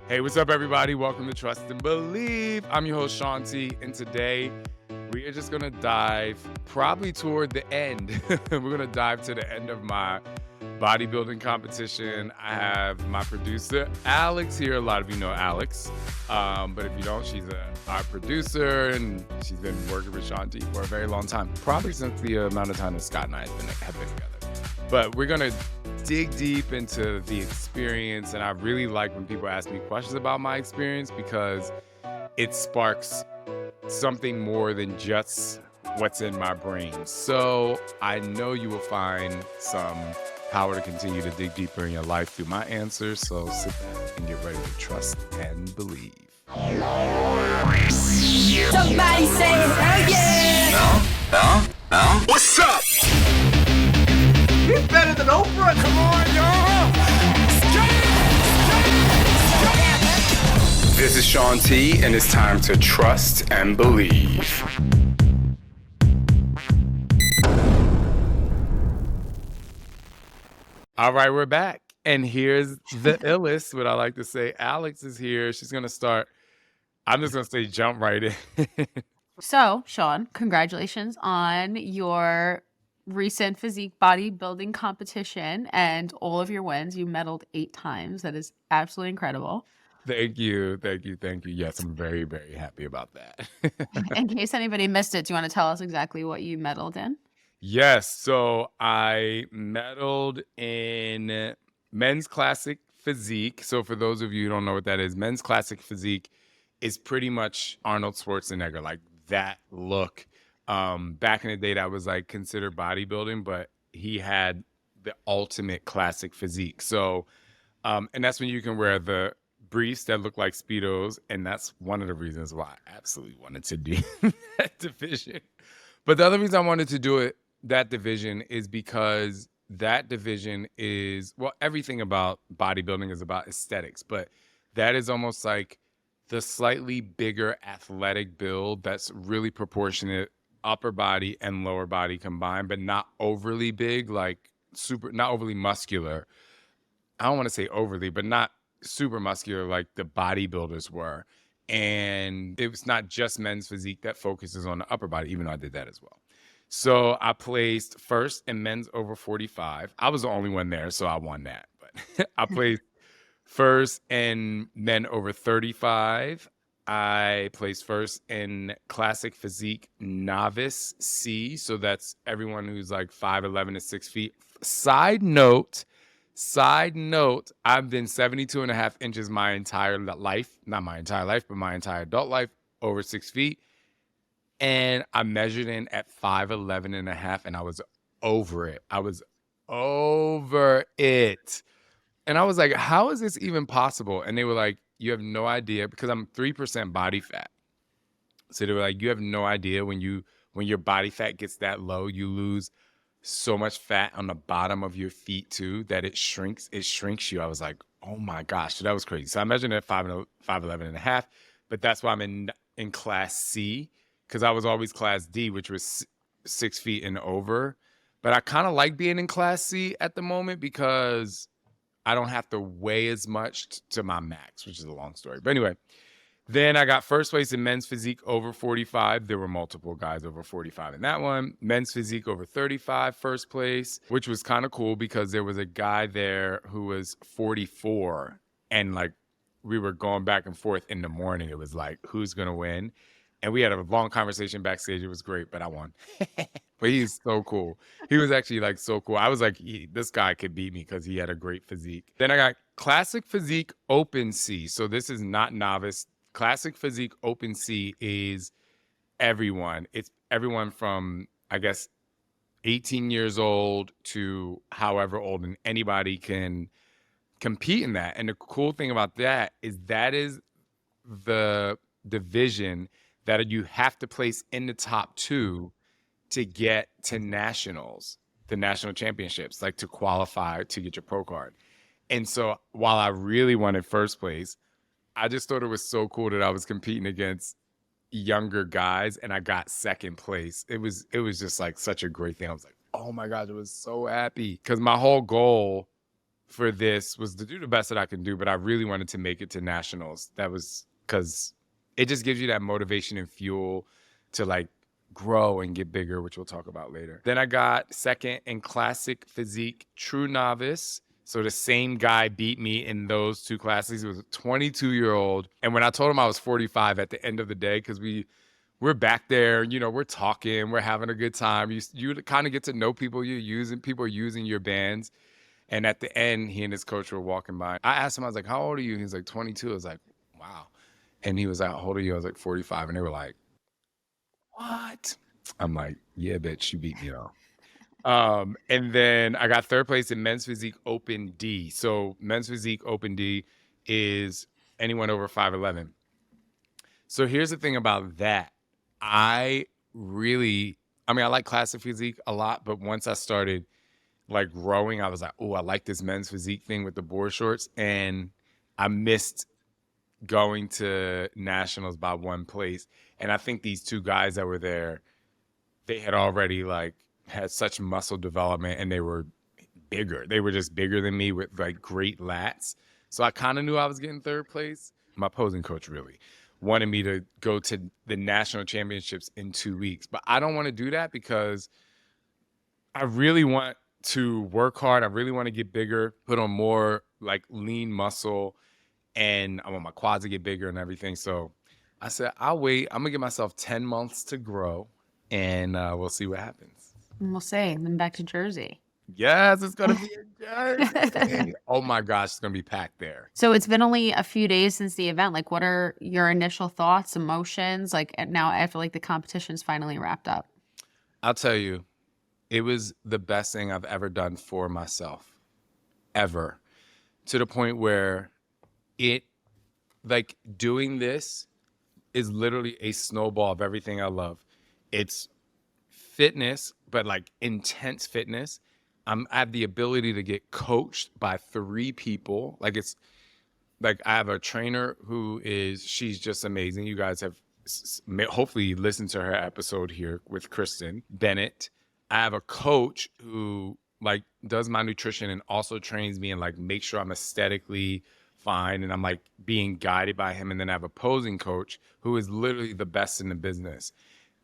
Hey, what's up, everybody? Welcome to Trust and Believe. I'm your host, Shaun T, and today we are just going to dive probably toward the end. We're going to dive to the end of my bodybuilding competition. I have my producer, Alex, here. A lot of you know Alex, but if you don't, she's our producer, and she's been working with Shaun T for a very long time, probably since the amount of time that Scott and I have been together. But we're going to dig deep into the experience, and I really like when people ask me questions about my experience because it sparks something more than just what's in my brain. So I know you will find some power to continue to dig deeper in your life through my answers. So sit back and get ready to trust and believe. Somebody say hell yeah! No? What's up? He's better than Oprah. Come on, y'all! This is Shaun T, and it's time to trust and believe. All right, we're back. And here's the illest, what I like to say. Alex is here. She's going to start. I'm just going to say jump right in. So, Shaun, congratulations on your recent physique bodybuilding competition and all of your wins. You medaled 8 times. That is absolutely incredible. Thank you. Yes, I'm very, very happy about that. In case anybody missed it, do you want to tell us exactly what you medaled in? Yes, so I medaled in men's classic physique. So for those of you who don't know what that is, men's classic physique is pretty much Arnold Schwarzenegger, like that look. Back in the day, that was like considered bodybuilding, but he had the ultimate classic physique. So, and that's when you can wear the briefs that look like Speedos, and that's one of the reasons why I absolutely wanted to do that division. But the other reason I wanted to do that division is because that division is, well, everything about bodybuilding is about aesthetics, but that is almost like the slightly bigger athletic build that's really proportionate, upper body and lower body combined, but not overly big, like not overly muscular. I don't want to say overly, but not super muscular like the bodybuilders were. And it was not just men's physique that focuses on the upper body, even though I did that as well. So I placed first in men's over 45. I was the only one there, so I won that. But I placed first in men over 35. I placed first in classic physique novice C. So that's everyone who's like 5'11" to 6 feet. Side note, I've been 72 and a half inches my entire life. Not my entire life, but my entire adult life, over 6 feet. And I measured in at 5'11" and a half, and I was over it. And I was like, how is this even possible? And they were like, you have no idea, because I'm 3% body fat. So they were like, you have no idea when your body fat gets that low, you lose so much fat on the bottom of your feet too, that it shrinks you. I was like, oh my gosh. So that was crazy. So I measured at 5'11" and a half, but that's why I'm in class C, because I was always class D, which was 6 feet and over. But I kind of like being in class C at the moment because I don't have to weigh as much to my max, which is a long story. But anyway, then I got first place in men's physique over 45. There were multiple guys over 45 in that one. Men's physique over 35, first place, which was kind of cool because there was a guy there who was 44. And like we were going back and forth in the morning. It was like, who's going to win? And we had a long conversation backstage. It was great, but I won. But he's so cool. He was actually like so cool. I was like, this guy could beat me because he had a great physique. Then I got classic physique open C. So this is not novice. Classic physique open C is everyone. It's everyone from, I guess, 18 years old to however old, and anybody can compete in that. And the cool thing about that is the division that you have to place in the top 2 to get to nationals, the national championships, like to qualify to get your pro card. And so while I really wanted first place, I just thought it was so cool that I was competing against younger guys and I got second place. It was just like such a great thing. I was like, oh my God, I was so happy because my whole goal for this was to do the best that I can do, but I really wanted to make it to nationals. That was because it just gives you that motivation and fuel to like grow and get bigger, which we'll talk about later. Then I got second in classic physique, true novice. So the same guy beat me in those two classes. He was a 22-year-old. And when I told him I was 45 at the end of the day, because we're back there, you know, we're talking, we're having a good time. You kind of get to know people you're using, people are using your bands. And at the end, he and his coach were walking by. I asked him, I was like, how old are you? He's like, 22. I was like, wow. And he was like, how old are you? I was like, 45. And they were like, what? I'm like, yeah, bitch, you beat me though. And then I got third place in men's physique open D. So men's physique open D is anyone over 5'11". So here's the thing about that. I like classic physique a lot, but once I started like growing, I was like, oh, I like this men's physique thing with the board shorts. And I missed going to nationals by one place. And I think these two guys that were there, they had already like had such muscle development and they were bigger. They were just bigger than me with like great lats. So I kind of knew I was getting third place. My posing coach really wanted me to go to the national championships in 2 weeks. But I don't want to do that because I really want to work hard. I really want to get bigger, put on more like lean muscle, and I want my quads to get bigger and everything. So I said, I'll wait. I'm gonna give myself 10 months to grow, and we'll see what happens. And we'll say, then back to Jersey. Yes, it's gonna be in Jersey. Oh my gosh, it's gonna be packed there. So it's been only a few days since the event. Like, what are your initial thoughts, emotions? Like now after like the competition's finally wrapped up. I'll tell you, it was the best thing I've ever done for myself, ever. To the point where it, like, doing this is literally a snowball of everything I love. It's fitness, but like intense fitness. I have the ability to get coached by 3 people. Like it's like I have a trainer she's just amazing. You guys have hopefully listened to her episode here with Kristen Bennett. I have a coach who like does my nutrition and also trains me and like make sure I'm aesthetically fine and I'm like being guided by him. And then I have a posing coach who is literally the best in the business.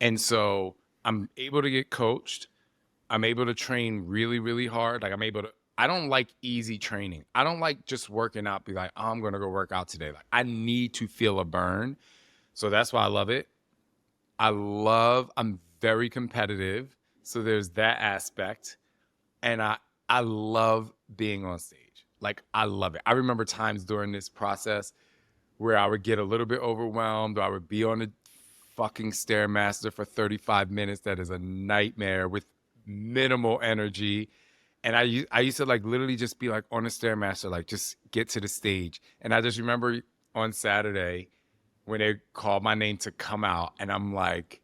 And so I'm able to get coached. I'm able to train really, really hard. Like I don't like easy training. I don't like just working out, be like, oh, I'm going to go work out today. Like I need to feel a burn. So that's why I love it. I'm very competitive. So there's that aspect. And I love being on stage. Like I love it. I remember times during this process where I would get a little bit overwhelmed or I would be on a fucking Stairmaster for 35 minutes. That is a nightmare with minimal energy. And I used to like literally just be like on a Stairmaster, like just get to the stage. And I just remember on Saturday when they called my name to come out and I'm like,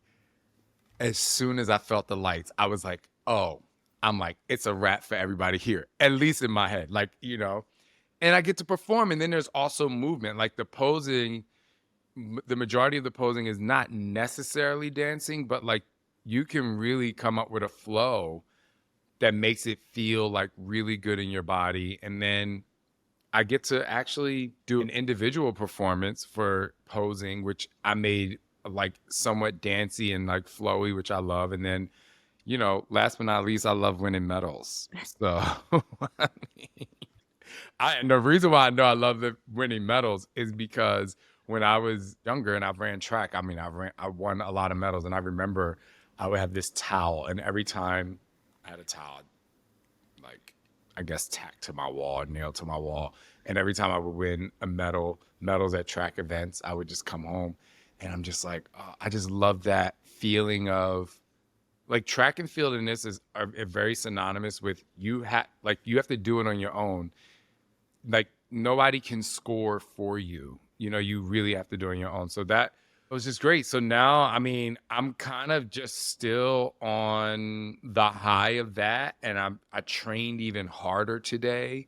as soon as I felt the lights, I was like, oh, I'm like, it's a wrap for everybody here, at least in my head, like, you know, and I get to perform. And then there's also movement, like the posing, the majority of the posing is not necessarily dancing, but like you can really come up with a flow that makes it feel like really good in your body. And then I get to actually do an individual performance for posing, which I made like somewhat dancey and like flowy, which I love. And then, you know, last but not least, I love winning medals. So I mean, and the reason why I know I love the winning medals is because when I was younger and I ran track, I mean, I won a lot of medals. And I remember I would have this towel, and every time I had a towel, like, I guess tacked to my wall, nailed to my wall. And every time I would win a medals at track events, I would just come home and I'm just like, oh, I just love that feeling of like track and field in this are very synonymous with you have to do it on your own. Like nobody can score for you. You know, you really have to do it on your own. So that was just great. So now, I mean, I'm kind of just still on the high of that. And I trained even harder today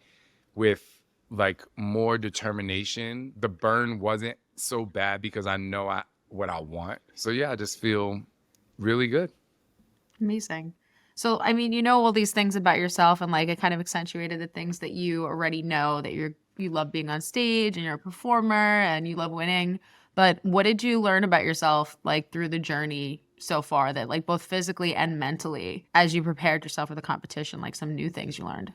with like more determination. The burn wasn't so bad because I know what I want. So yeah, I just feel really good. Amazing. So, I mean, you know all these things about yourself and like it kind of accentuated the things that you already know that you love being on stage and you're a performer and you love winning. But what did you learn about yourself like through the journey so far that like both physically and mentally as you prepared yourself for the competition, like some new things you learned?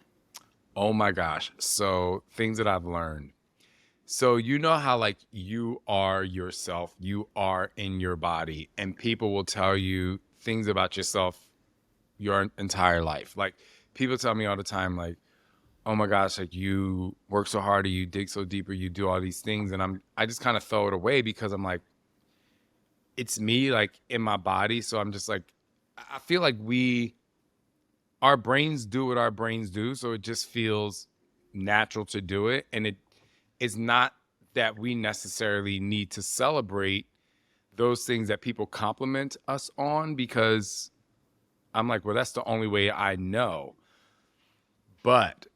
Oh my gosh. So things that I've learned. So you know how like you are yourself, you are in your body, and people will tell you things about yourself your entire life. Like people tell me all the time, like, oh my gosh, like you work so hard or you dig so deep or you do all these things. And I just kind of throw it away because I'm like, it's me like in my body. So I'm just like, I feel like our brains do what our brains do. So it just feels natural to do it. And it is not that we necessarily need to celebrate those things that people compliment us on because I'm like, well, that's the only way I know. But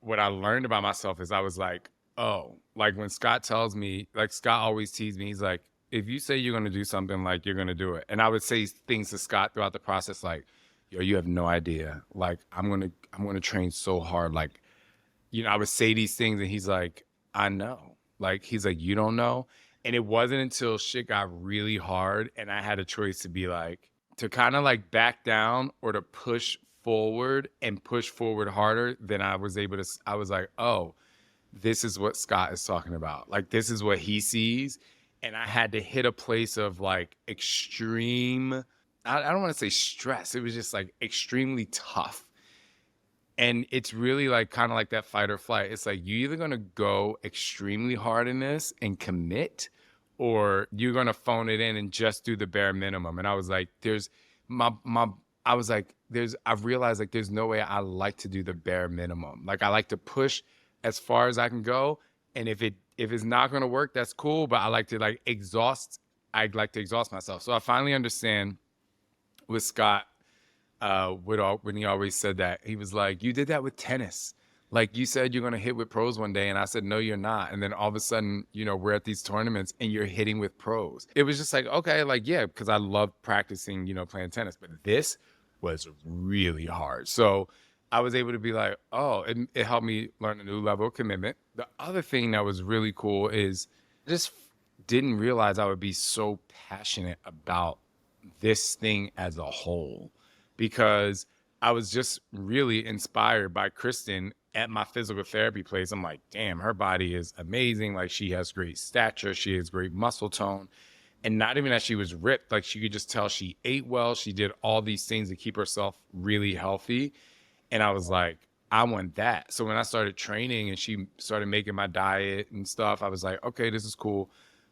what I learned about myself is I was like, oh, like when Scott tells me, like Scott always teases me, he's like, if you say you're going to do something, like you're going to do it. And I would say things to Scott throughout the process, like, yo, you have no idea. Like, I'm going to train so hard. Like, I would say these things and he's like, I know. Like, he's like, you don't know. And it wasn't until shit got really hard and I had a choice to be like, to kind of like back down or to push forward and push forward harder than I was able to. I was like, oh, this is what Scott is talking about. Like, this is what he sees. And I had to hit a place of like extreme, I don't want to say stress. It was just like extremely tough. And it's really like kind of like that fight or flight. It's like you're either going to go extremely hard in this and commit, or you're going to phone it in and just do the bare minimum. And I was like, I've realized like there's no way I like to do the bare minimum. Like I like to push as far as I can go. And if it's not going to work, that's cool. But I like to I'd like to exhaust myself. So I finally understand with Scott, when he always said that, he was like, you did that with tennis. Like you said, you're going to hit with pros one day. And I said, no, you're not. And then all of a sudden, we're at these tournaments and you're hitting with pros. It was just like, okay, like, yeah, because I love practicing, playing tennis. But this was really hard. So I was able to be like, oh, it helped me learn a new level of commitment. The other thing that was really cool is I just didn't realize I would be so passionate about this thing as a whole, because I was just really inspired by Kristen at my physical therapy place. I'm like, damn, her body is amazing. Like she has great stature. She has great muscle tone. And not even that she was ripped, like she could just tell she ate well. She did all these things to keep herself really healthy. And I was like, I want that. So when I started training and she started making my diet and stuff, I was like, okay, this is cool.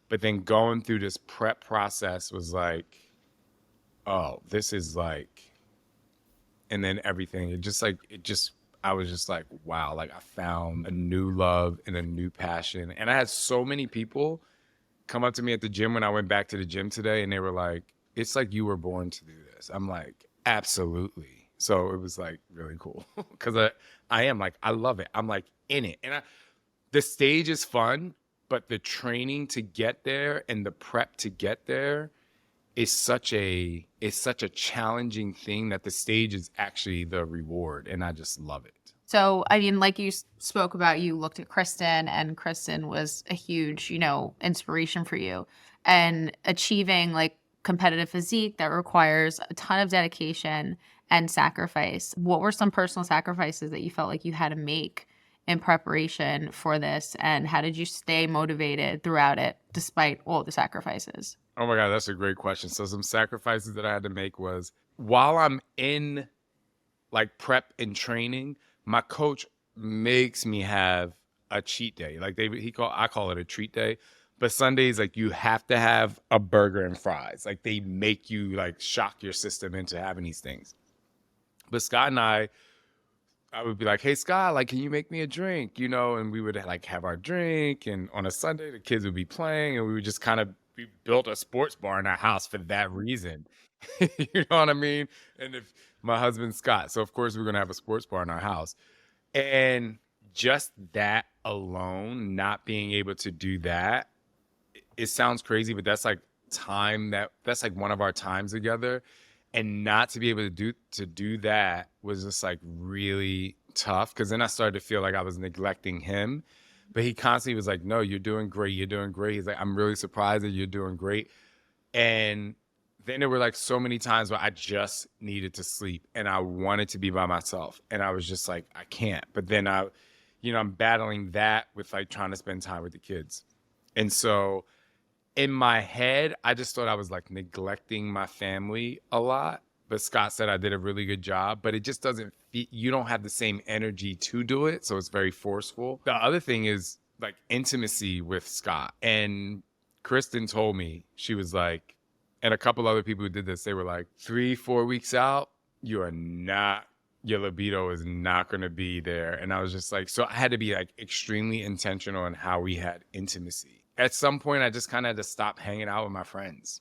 But then going through this prep process was like, oh, this is like, and then everything, I was just like, wow, like I found a new love and a new passion. And I had so many people come up to me at the gym when I went back to the gym today and they were like, it's like you were born to do this. I'm like, absolutely. So it was like really cool because I am like, I love it. I'm like in it. And the stage is fun, but the training to get there and the prep to get there is such a challenging thing that the stage is actually the reward. And I just love it. So, I mean, like you spoke about, you looked at Kristen, and Kristen was a huge, inspiration for you. And achieving like competitive physique that requires a ton of dedication and sacrifice. What were some personal sacrifices that you felt like you had to make in preparation for this? And how did you stay motivated throughout it, despite all the sacrifices? Oh my God, that's a great question. So some sacrifices that I had to make was while I'm in like prep and training, my coach makes me have a cheat day. Like I call it a treat day. But Sundays, like you have to have a burger and fries. Like they make you like shock your system into having these things. But Scott and I would be like, hey Scott, like, can you make me a drink? And we would like have our drink. And on a Sunday, the kids would be playing and we would just we built a sports bar in our house for that reason. You know what I mean? And if my husband Scott, so of course we're gonna have a sports bar in our house. And just that alone, not being able to do that, it sounds crazy, but that's like that's like one of our times together. And not to be able to do that was just like really tough, because then I started to feel like I was neglecting him. But he constantly was like, no, you're doing great. You're doing great. He's like, I'm really surprised that you're doing great. And then there were like so many times where I just needed to sleep and I wanted to be by myself. And I was just like, I can't. But then I'm battling that with like trying to spend time with the kids. And so in my head, I just thought I was like neglecting my family a lot. But Scott said I did a really good job, but it just doesn't you don't have the same energy to do it. So it's very forceful. The other thing is like intimacy with Scott. And Kristen told me, she was like, and a couple other people who did this, they were like, 3-4 weeks out, your libido is not going to be there. And I was just like, so I had to be like extremely intentional in how we had intimacy. At some point, I just kind of had to stop hanging out with my friends.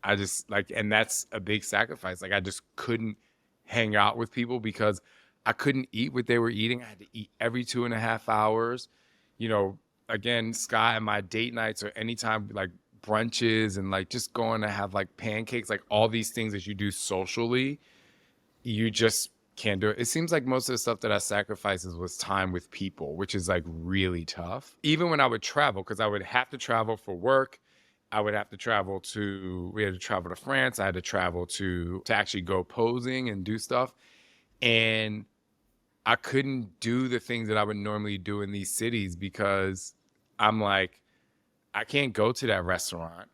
I just like, and that's a big sacrifice. Like I just couldn't hang out with people because I couldn't eat what they were eating. I had to eat every 2.5 hours. Again, Scott and my date nights or anytime like brunches and like just going to have like pancakes, like all these things that you do socially, you just can't do it. It seems like most of the stuff that I sacrifices was time with people, which is like really tough. Even when I would travel, because I would have to travel for work. We had to travel to France. I had to travel to actually go posing and do stuff. And I couldn't do the things that I would normally do in these cities because I'm like, I can't go to that restaurant.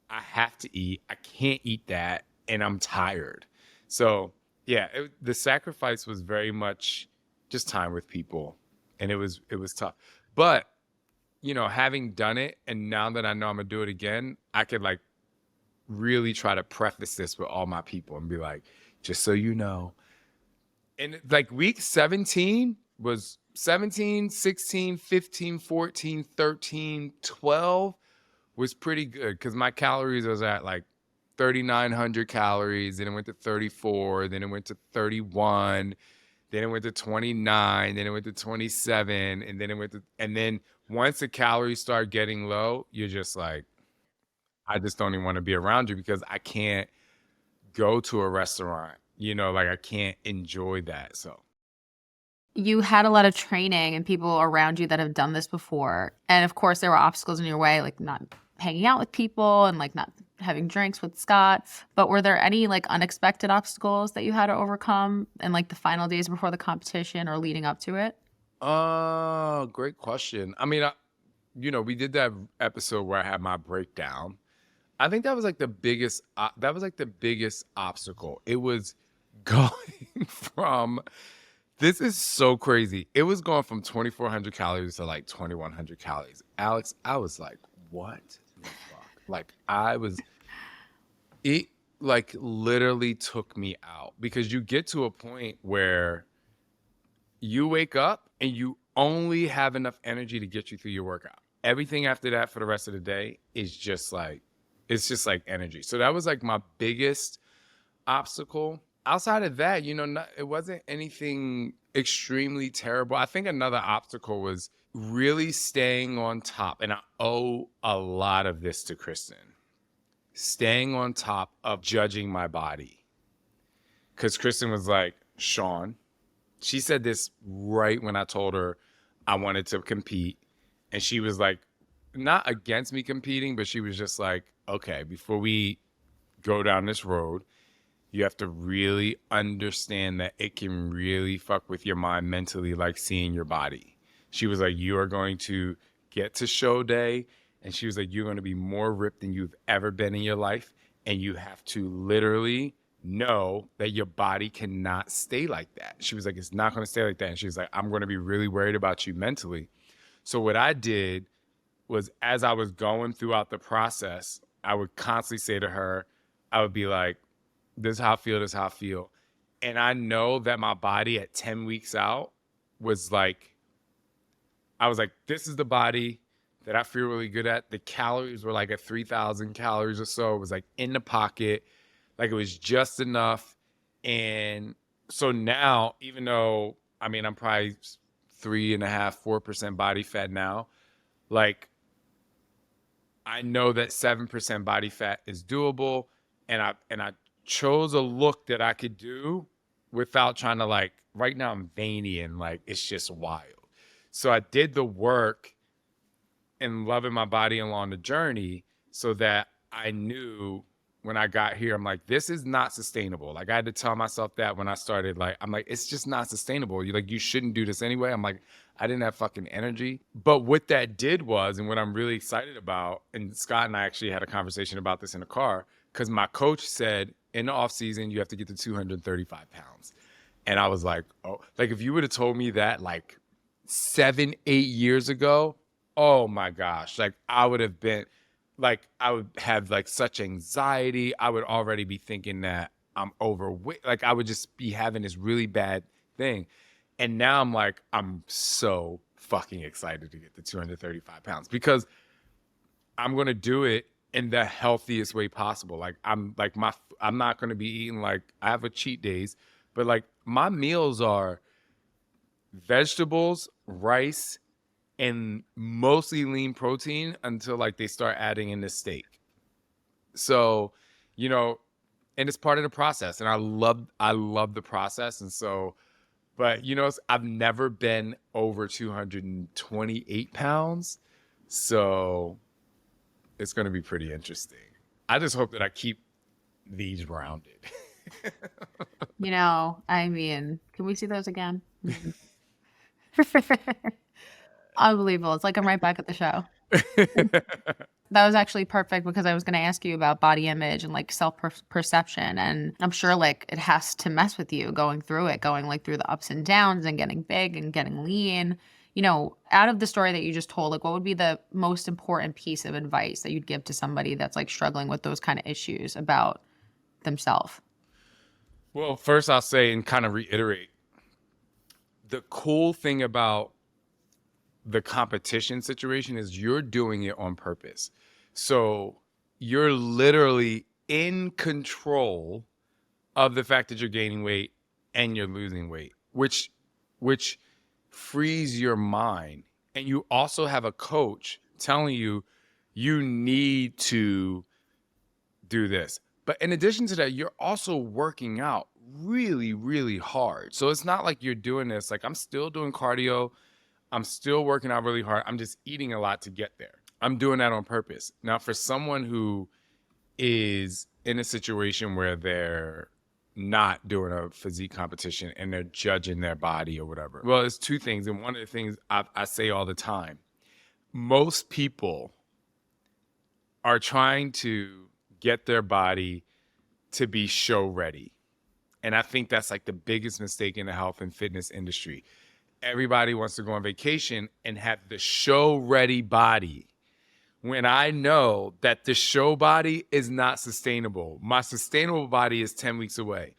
I have to eat. I can't eat that. And I'm tired. So yeah, the sacrifice was very much just time with people. And it was tough. But, having done it, and now that I know I'm going to do it again, I could like really try to preface this with all my people and be like, just so you know. And like week 17 was 17, 16, 15, 14, 13, 12 was pretty good because my calories was at like 3,900 calories. Then it went to 34. Then it went to 31. Then it went to 29. Then it went to 27. And then once the calories start getting low, you're just like, I just don't even want to be around you because I can't go to a restaurant. Like I can't enjoy that. So You had a lot of training and people around you that have done this before. And of course, there were obstacles in your way, like not hanging out with people and like not having drinks with Scott. But were there any like unexpected obstacles that you had to overcome in like the final days before the competition or leading up to it? great question. I mean, we did that episode where I had my breakdown. I think that was like the biggest obstacle. It was going from, this is so crazy. It was going from 2,400 calories to like 2,100 calories. Alex, I was like, what the fuck? Like it like literally took me out because you get to a point where you wake up and you only have enough energy to get you through your workout. Everything after that for the rest of the day is just like, it's just like energy. So that was like my biggest obstacle. Outside of that, it wasn't anything extremely terrible. I think another obstacle was really staying on top. And I owe a lot of this to Kristen. Staying on top of judging my body. Because Kristen was like, Shaun, she said this right when I told her I wanted to compete. And she was like, not against me competing, but she was just like, okay, before we go down this road, you have to really understand that it can really fuck with your mind mentally, like seeing your body. She was like, you are going to get to show day. And she was like, you're going to be more ripped than you've ever been in your life. And you have to literally know that your body cannot stay like that. She was like, it's not going to stay like that. And she was like, I'm going to be really worried about you mentally. So what I did was, as I was going throughout the process, I would constantly say to her, I would be like, this is how I feel, this is how I feel. And I know that my body at 10 weeks out was like, I was like, this is the body that I feel really good at. The calories were like at 3,000 calories or so. It was like in the pocket, like it was just enough. And so now, even though, I'm probably 3.5%, 4% body fat now, like I know that 7% body fat is doable. And I chose a look that I could do without trying to like, right now I'm veiny and like, it's just wild. So I did the work and loving my body along the journey so that I knew when I got here, I'm like, this is not sustainable. Like I had to tell myself that when I started, like, I'm like, it's just not sustainable. You shouldn't do this anyway. I'm like, I didn't have fucking energy. But what that did was, and what I'm really excited about, and Scott and I actually had a conversation about this in the car, because my coach said in the off season, you have to get to 235 pounds. And I was like, oh, like if you would have told me that like 7, 8 years ago, oh my gosh, like I would have been like, I would have like such anxiety. I would already be thinking that I'm overweight. Like I would just be having this really bad thing. And now I'm like, I'm so fucking excited to get to 235 pounds because I'm going to do it in the healthiest way possible. Like I'm not going to be eating like, I have a cheat days, but like my meals are vegetables, rice, and mostly lean protein until like they start adding in the steak. So, and it's part of the process. And I love the process. And so, but I've never been over 228 pounds. So it's going to be pretty interesting. I just hope that I keep these rounded. I mean, can we see those again? Unbelievable. It's like I'm right back at the show. That was actually perfect because I was going to ask you about body image and like self-perception. And I'm sure like it has to mess with you going through it, going like through the ups and downs and getting big and getting lean. Out of the story that you just told, like what would be the most important piece of advice that you'd give to somebody that's like struggling with those kind of issues about themselves? Well, first I'll say and kind of reiterate, the cool thing about the competition situation is you're doing it on purpose. So you're literally in control of the fact that you're gaining weight and you're losing weight, which frees your mind. And you also have a coach telling you you need to do this. But in addition to that, you're also working out really, really hard. So it's not like you're doing this, like I'm still doing cardio. I'm still working out really hard. I'm just eating a lot to get there. I'm doing that on purpose. Now, for someone who is in a situation where they're not doing a physique competition and they're judging their body or whatever, well, it's two things. And one of the things I say all the time, most people are trying to get their body to be show ready. And I think that's like the biggest mistake in the health and fitness industry. Everybody wants to go on vacation and have the show ready body when I know that the show body is not sustainable. My sustainable body is 10 weeks away.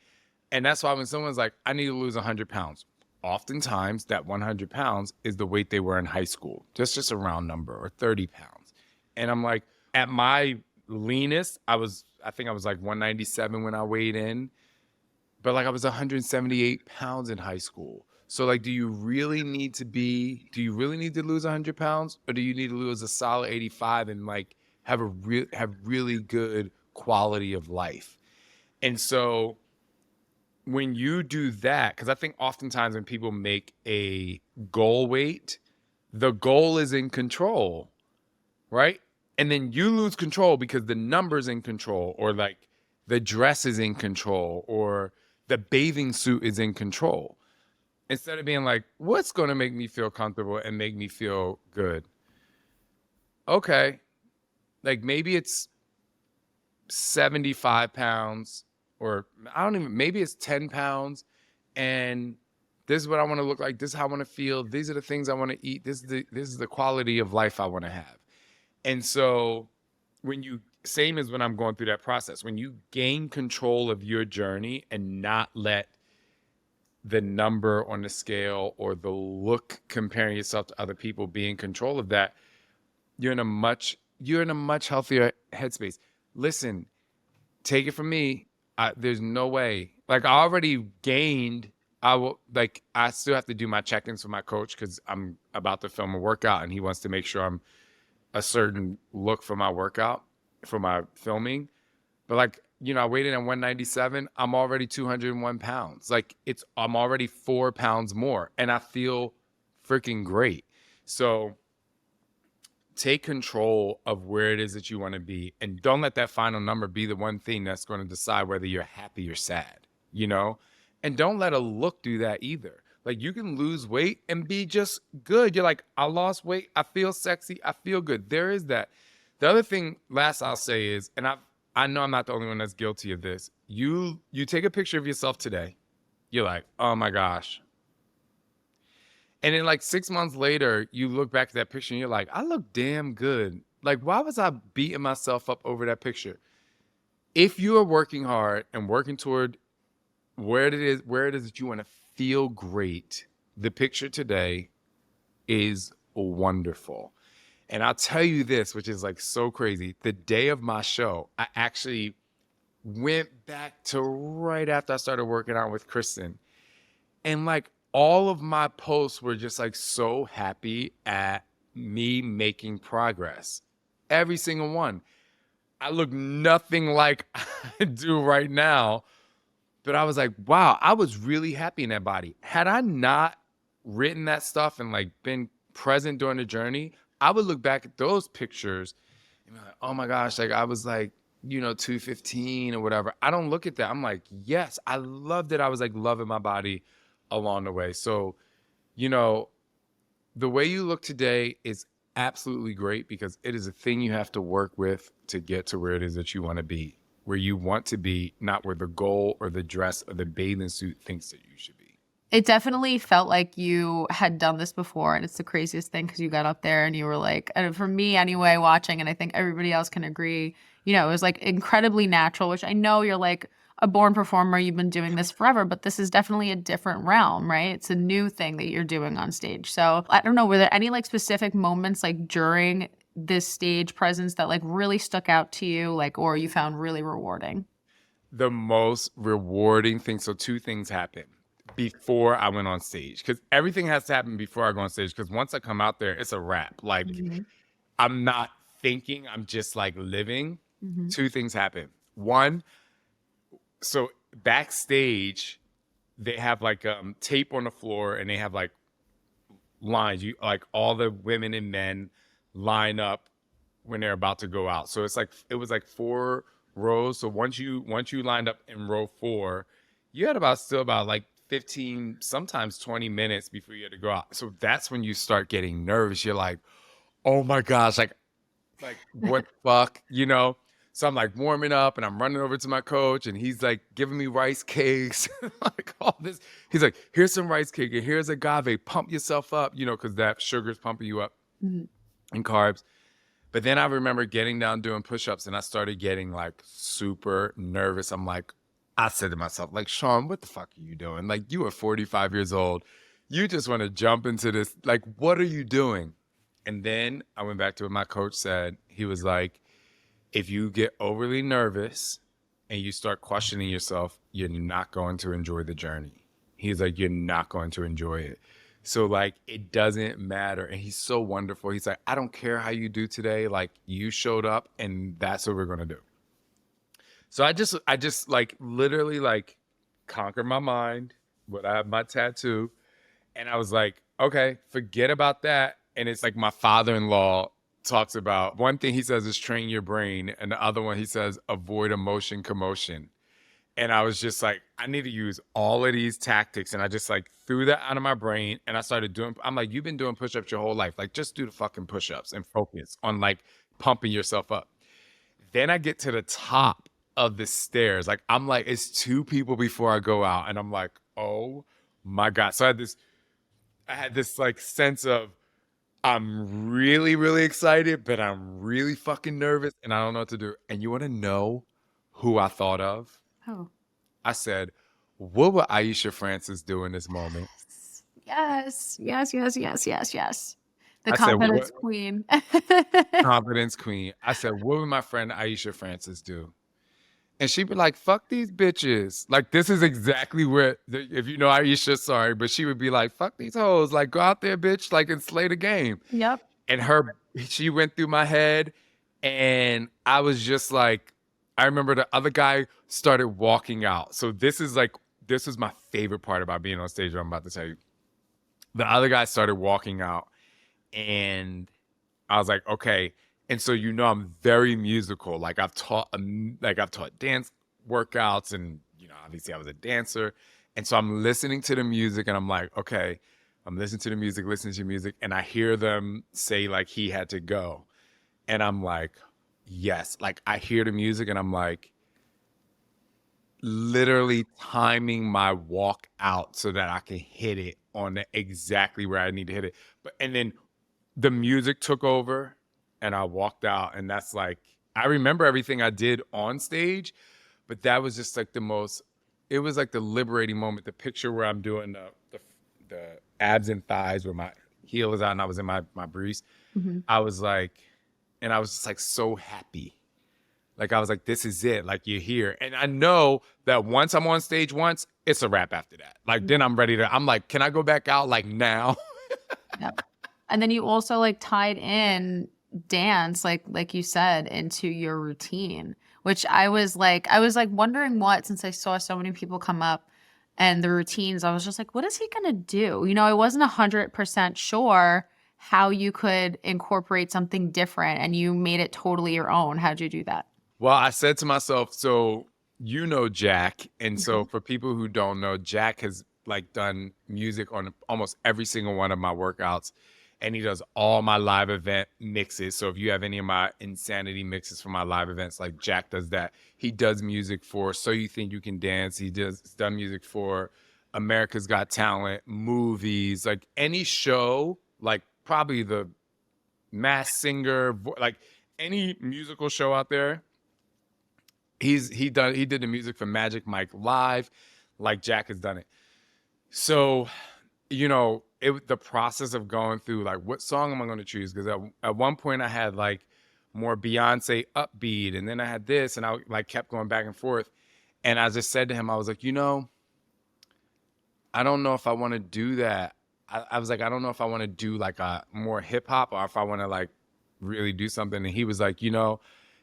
And that's why when someone's like, I need to lose 100 pounds, oftentimes that 100 pounds is the weight they were in high school. Just a round number, or 30 pounds. And I'm like, at my leanest, I think I was like 197 when I weighed in, but like I was 178 pounds in high school. So like, do you really need to lose 100 pounds, or do you need to lose a solid 85 and like have really good quality of life? And so when you do that, because I think oftentimes when people make a goal weight, the goal is in control, right? And then you lose control because the number's in control, or like the dress is in control, or the bathing suit is in control. Instead of being like, what's going to make me feel comfortable and make me feel good? Okay. Like maybe it's 75 pounds, or maybe it's 10 pounds. And this is what I want to look like. This is how I want to feel. These are the things I want to eat. This is the quality of life I want to have. And so same as when I'm going through that process, when you gain control of your journey and not let the number on the scale or the look comparing yourself to other people be in control of that, you're in a much healthier headspace. Listen, take it from me. There's no way. Like I already gained. I still have to do my check-ins with my coach because I'm about to film a workout and he wants to make sure I'm a certain look for my workout, for my filming. But like I weighed in at 197. I'm already 201 pounds. Like I'm already 4 pounds more and I feel freaking great. So take control of where it is that you want to be and don't let that final number be the one thing that's going to decide whether you're happy or sad, and don't let a look do that either. Like you can lose weight and be just good. You're like, I lost weight, I feel sexy, I feel good. There is that. The other thing last I'll say is, and I know I'm not the only one that's guilty of this, you take a picture of yourself today, you're like, oh my gosh. And then like 6 months later, you look back at that picture and you're like, I look damn good. Like, why was I beating myself up over that picture? If you are working hard and working toward where it is that you want to feel great, the picture today is wonderful. And I'll tell you this, which is like so crazy. The day of my show, I actually went back to right after I started working out with Kristen. And like all of my posts were just like so happy at me making progress. Every single one. I look nothing like I do right now, but I was like, wow, I was really happy in that body. Had I not written that stuff and like been present during the journey, I would look back at those pictures and be like, oh my gosh, like I was like, 215 or whatever. I don't look at that. I'm like, yes, I loved it. I was like loving my body along the way. So, the way you look today is absolutely great because it is a thing you have to work with to get to where it is that you want to be, where you want to be, not where the goal or the dress or the bathing suit thinks that you should be. It definitely felt like you had done this before, and it's the craziest thing because you got up there and you were like, and for me anyway, watching, and I think everybody else can agree, it was like incredibly natural, which I know you're like a born performer, you've been doing this forever, but this is definitely a different realm, right? It's a new thing that you're doing on stage. So I don't know, were there any like specific moments like during this stage presence that like really stuck out to you, like, or you found really rewarding? The most rewarding thing, so two things happened before I went on stage, because everything has to happen before I go on stage, because once I come out there, it's a wrap. Like, I'm not thinking, I'm just like living. Two things happen. One, so backstage, they have like tape on the floor and they have like lines. You like all the women and men line up when they're about to go out. So it was like 4 rows. So once you lined up in row 4, you had still about like 15, sometimes 20 minutes before you had to go out. So that's when you start getting nervous. You're like, oh my gosh, like what the fuck, So I'm like warming up and I'm running over to my coach and he's like giving me rice cakes, like all this. He's like, here's some rice cake and here's agave, pump yourself up, because that sugar's pumping you up and carbs. But then I remember getting down doing push-ups and I started getting like super nervous. I said to myself, like, Shaun, what the fuck are you doing? Like, you are 45 years old. You just want to jump into this. Like, what are you doing? And then I went back to what my coach said. He was like, if you get overly nervous and you start questioning yourself, you're not going to enjoy the journey. He's like, you're not going to enjoy it. So like, it doesn't matter. And he's so wonderful. He's like, I don't care how you do today. Like you showed up and that's what we're going to do. So I just like literally like conquered my mind. But I have my tattoo and I was like, okay, forget about that. And it's like my father-in-law talks about, one thing he says is train your brain. And the other one he says, avoid emotion, commotion. And I was just like, I need to use all of these tactics. And I just like threw that out of my brain. And I started I'm like, you've been doing push-ups your whole life. Like, just do the fucking push-ups and focus on like pumping yourself up. Then I get to the top of the stairs. Like, I'm like, it's 2 people before I go out. And I'm like, oh my God. So I had this like sense of, I'm really, really excited, but I'm really fucking nervous and I don't know what to do. And you want to know who I thought of? Oh. I said, what would Aisha Francis do in this moment? Yes. The I said, confidence queen. confidence queen. I said, what would my friend Aisha Francis do? And she'd be like, fuck these bitches. Like, this is exactly where, if you know Aisha, sorry, but she would be like, fuck these hoes. Like, go out there, bitch, like, and slay the game. Yep. And she went through my head and I was just like, I remember the other guy started walking out. So this was my favorite part about being on stage, what I'm about to tell you. The other guy started walking out, and I was like, okay. And so I'm very musical. I've taught dance workouts, and obviously I was a dancer. And so I'm listening to the music, and I'm like, okay, I'm listening to music, and I hear them say like he had to go. And I'm like, yes. Like I hear the music, and I'm like literally timing my walk out so that I can hit it on exactly where I need to hit it. And then the music took over, and I walked out, and that's like, I remember everything I did on stage, but that was just like it was like the liberating moment. The picture where I'm doing the abs and thighs where my heel was out and I was in my briefs. Mhm. I was like, and I was just like so happy. Like I was like, this is it. Like you're here. And I know that once I'm on stage it's a wrap after that. Like then I'm like, can I go back out like now? Yep. And then you also like tied in dance, like you said, into your routine, which I was like wondering since I saw so many people come up and the routines, I was just like, what is he gonna do? I wasn't 100% sure how you could incorporate something different, and you made it totally your own. How'd you do that? Well, I said to myself, so Jack, and so Mhm. for people who don't know, Jack has like done music on almost every single one of my workouts, and he does all my live event mixes. So if you have any of my insanity mixes for my live events, like Jack does that. He does music for So You Think You Can Dance. He's done music for America's Got Talent, movies, like any show, like probably the Mass Singer, like any musical show out there. He did the music for Magic Mike Live, like Jack has done it. So, the process of going through like what song am I going to choose? Because at one point I had like more Beyonce upbeat, and then I had this, and I like kept going back and forth. And I just said to him, I was like, I don't know if I want to do that. I was like, I don't know if I want to do like a more hip hop, or if I want to like really do something. And he was like,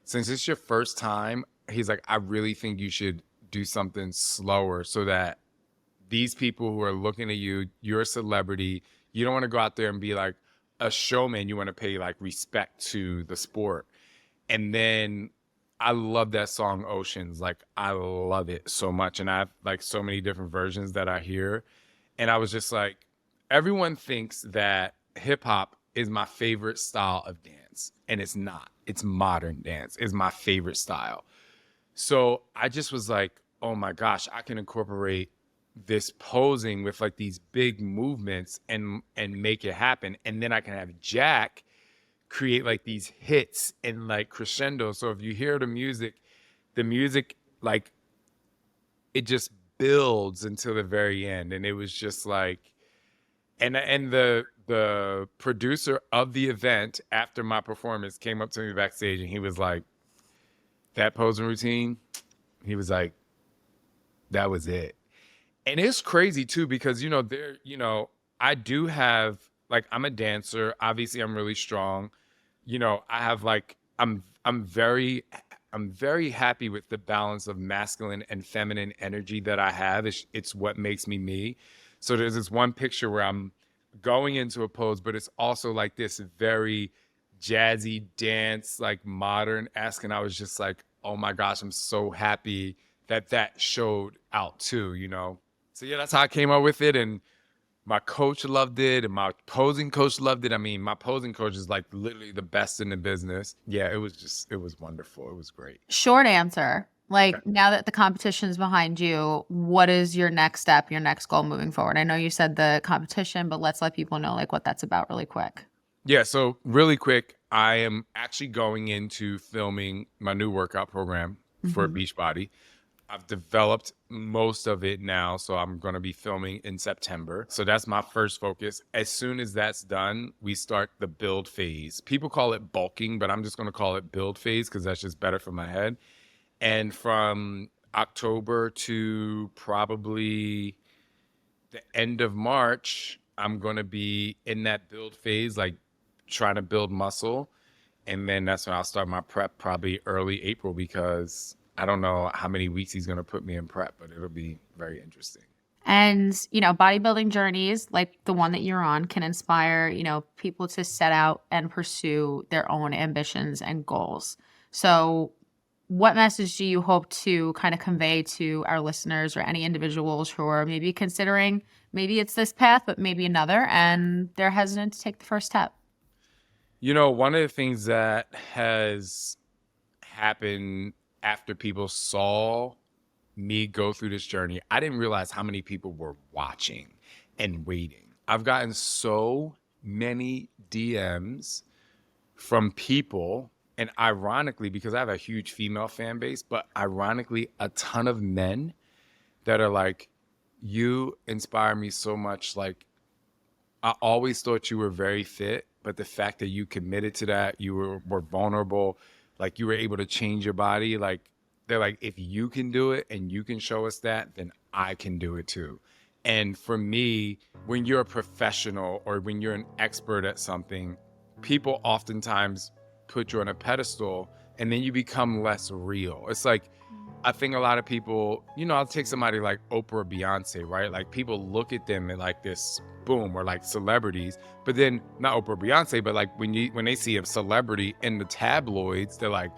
since it's your first time, he's like, I really think you should do something slower so that these people who are looking at you, you're a celebrity. You don't want to go out there and be like a showman. You want to pay like respect to the sport. And then I love that song Oceans. Like I love it so much. And I have like so many different versions that I hear. And I was just like, everyone thinks that hip hop is my favorite style of dance. And it's not. It's modern dance is my favorite style. So I just was like, oh my gosh, I can incorporate this posing with like these big movements and make it happen. And then I can have Jack create like these hits and like crescendo. So if you hear the music like it just builds until the very end. And it was just like, and the producer of the event after my performance came up to me backstage, and he was like, that posing routine, he was like, that was it. And it's crazy too, because I do have like, I'm a dancer. Obviously, I'm really strong. I have like, I'm very happy with the balance of masculine and feminine energy that I have. It's what makes me me. So there's this one picture where I'm going into a pose, but it's also like this very jazzy dance, like modern-esque. And I was just like, oh my gosh, I'm so happy that showed out too. So yeah, that's how I came up with it. And my coach loved it, and my posing coach loved it. I mean, my posing coach is like literally the best in the business. Yeah, it was wonderful. It was great. Short answer. Okay. Like, now that the competition's behind you, what is your next step, your next goal moving forward? I know you said the competition, but let's let people know like what that's about really quick. Yeah, so really quick, I am actually going into filming my new workout program for Mhm. Beachbody. I've developed most of it now, so I'm going to be filming in September. So that's my first focus. As soon as that's done, we start the build phase. People call it bulking, but I'm just going to call it build phase because that's just better for my head. And from October to probably the end of March, I'm going to be in that build phase, like trying to build muscle. And then that's when I'll start my prep, probably early April, because I don't know how many weeks he's going to put me in prep, but it'll be very interesting. And, bodybuilding journeys like the one that you're on can inspire, people to set out and pursue their own ambitions and goals. So what message do you hope to kind of convey to our listeners or any individuals who are maybe considering maybe it's this path, but maybe another, and they're hesitant to take the first step? One of the things that has happened after people saw me go through this journey, I didn't realize how many people were watching and waiting. I've gotten so many DMs from people, and ironically, because I have a huge female fan base, but ironically, a ton of men that are like, you inspire me so much. Like, I always thought you were very fit, but the fact that you committed to that, you were vulnerable, like you were able to change your body, like they're like, if you can do it and you can show us that, then I can do it too. And for me, when you're a professional or when you're an expert at something, people oftentimes put you on a pedestal and then you become less real. It's like, I think a lot of people, I'll take somebody like Oprah or Beyonce, right? Like people look at them and like this boom, or like celebrities, but then not Oprah or Beyonce, but like when they see a celebrity in the tabloids, they're like,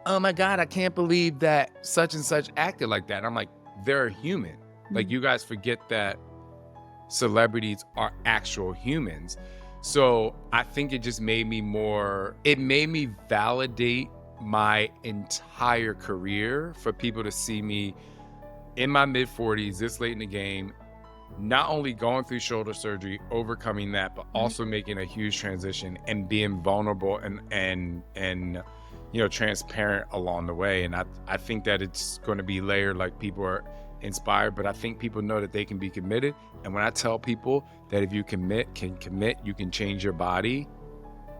oh my God, I can't believe that such and such acted like that. And I'm like, they're human. Like you guys forget that celebrities are actual humans. So I think it just made me validate my entire career for people to see me in my mid 40s, this late in the game, not only going through shoulder surgery, overcoming that, but also making a huge transition and being vulnerable and transparent along the way. And I think that it's going to be layered, like people are inspired, but I think people know that they can be committed. And when I tell people that if you can commit, you can change your body,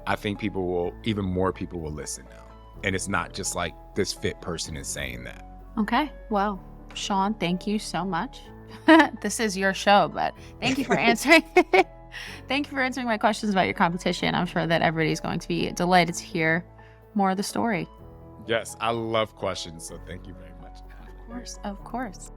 I think even more people will listen now. And it's not just like this fit person is saying that. Okay. Well, Shaun, thank you so much. This is your show, but thank you for answering. Thank you for answering my questions about your competition. I'm sure that everybody's going to be delighted to hear more of the story. Yes, I love questions, so thank you very much. Of course.